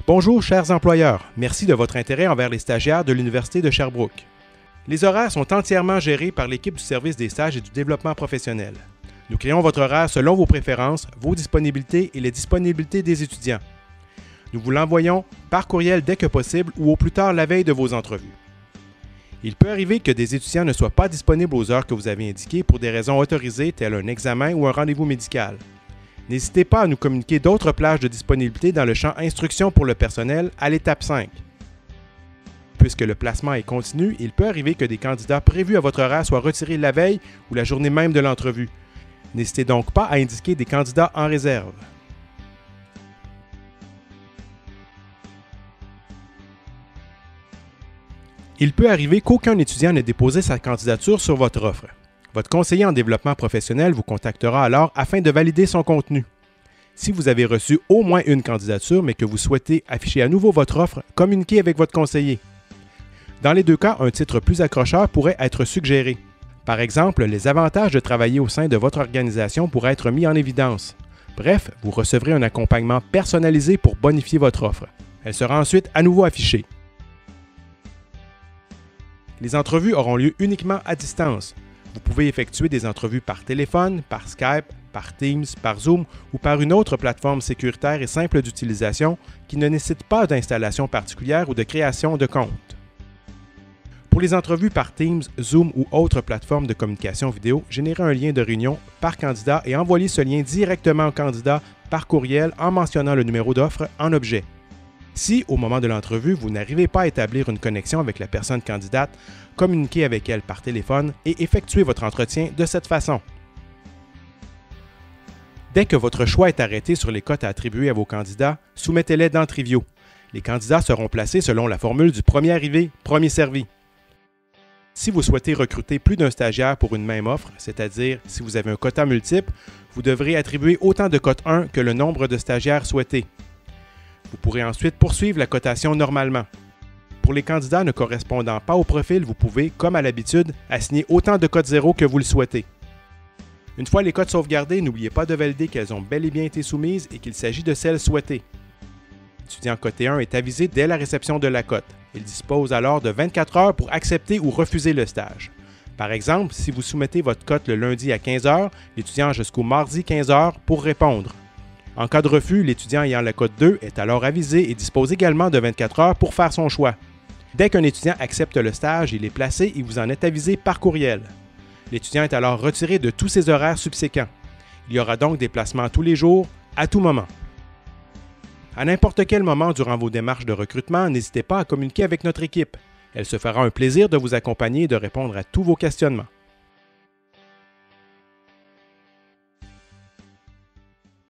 Bonjour chers employeurs, merci de votre intérêt envers les stagiaires de l'Université de Sherbrooke. Les horaires sont entièrement gérés par l'équipe du service des stages et du développement professionnel. Nous créons votre horaire selon vos préférences, vos disponibilités et les disponibilités des étudiants. Nous vous l'envoyons par courriel dès que possible ou au plus tard la veille de vos entrevues. Il peut arriver que des étudiants ne soient pas disponibles aux heures que vous avez indiquées pour des raisons autorisées telles un examen ou un rendez-vous médical. N'hésitez pas à nous communiquer d'autres plages de disponibilité dans le champ Instruction pour le personnel à l'étape 5. Puisque le placement est continu, il peut arriver que des candidats prévus à votre horaire soient retirés la veille ou la journée même de l'entrevue. N'hésitez donc pas à indiquer des candidats en réserve. Il peut arriver qu'aucun étudiant n'ait déposé sa candidature sur votre offre. Votre conseiller en développement professionnel vous contactera alors afin de valider son contenu. Si vous avez reçu au moins une candidature mais que vous souhaitez afficher à nouveau votre offre, communiquez avec votre conseiller. Dans les deux cas, un titre plus accrocheur pourrait être suggéré. Par exemple, les avantages de travailler au sein de votre organisation pourraient être mis en évidence. Bref, vous recevrez un accompagnement personnalisé pour bonifier votre offre. Elle sera ensuite à nouveau affichée. Les entrevues auront lieu uniquement à distance. Vous pouvez effectuer des entrevues par téléphone, par Skype, par Teams, par Zoom ou par une autre plateforme sécuritaire et simple d'utilisation qui ne nécessite pas d'installation particulière ou de création de compte. Pour les entrevues par Teams, Zoom ou autre plateforme de communication vidéo, générez un lien de réunion par candidat et envoyez ce lien directement au candidat par courriel en mentionnant le numéro d'offre en objet. Si, au moment de l'entrevue, vous n'arrivez pas à établir une connexion avec la personne candidate, communiquez avec elle par téléphone et effectuez votre entretien de cette façon. Dès que votre choix est arrêté sur les cotes à attribuer à vos candidats, soumettez-les dans Trivio. Les candidats seront placés selon la formule du premier arrivé, premier servi. Si vous souhaitez recruter plus d'un stagiaire pour une même offre, c'est-à-dire si vous avez un quota multiple, vous devrez attribuer autant de cote 1 que le nombre de stagiaires souhaités. Vous pourrez ensuite poursuivre la cotation normalement. Pour les candidats ne correspondant pas au profil, vous pouvez, comme à l'habitude, assigner autant de cotes 0 que vous le souhaitez. Une fois les cotes sauvegardées, n'oubliez pas de valider qu'elles ont bel et bien été soumises et qu'il s'agit de celles souhaitées. L'étudiant coté 1 est avisé dès la réception de la cote. Il dispose alors de 24 heures pour accepter ou refuser le stage. Par exemple, si vous soumettez votre cote le lundi à 15 h, l'étudiant a jusqu'au mardi 15 h pour répondre. En cas de refus, l'étudiant ayant la cote 2 est alors avisé et dispose également de 24 heures pour faire son choix. Dès qu'un étudiant accepte le stage, il est placé et vous en êtes avisé par courriel. L'étudiant est alors retiré de tous ses horaires subséquents. Il y aura donc des placements tous les jours, à tout moment. À n'importe quel moment durant vos démarches de recrutement, n'hésitez pas à communiquer avec notre équipe. Elle se fera un plaisir de vous accompagner et de répondre à tous vos questionnements.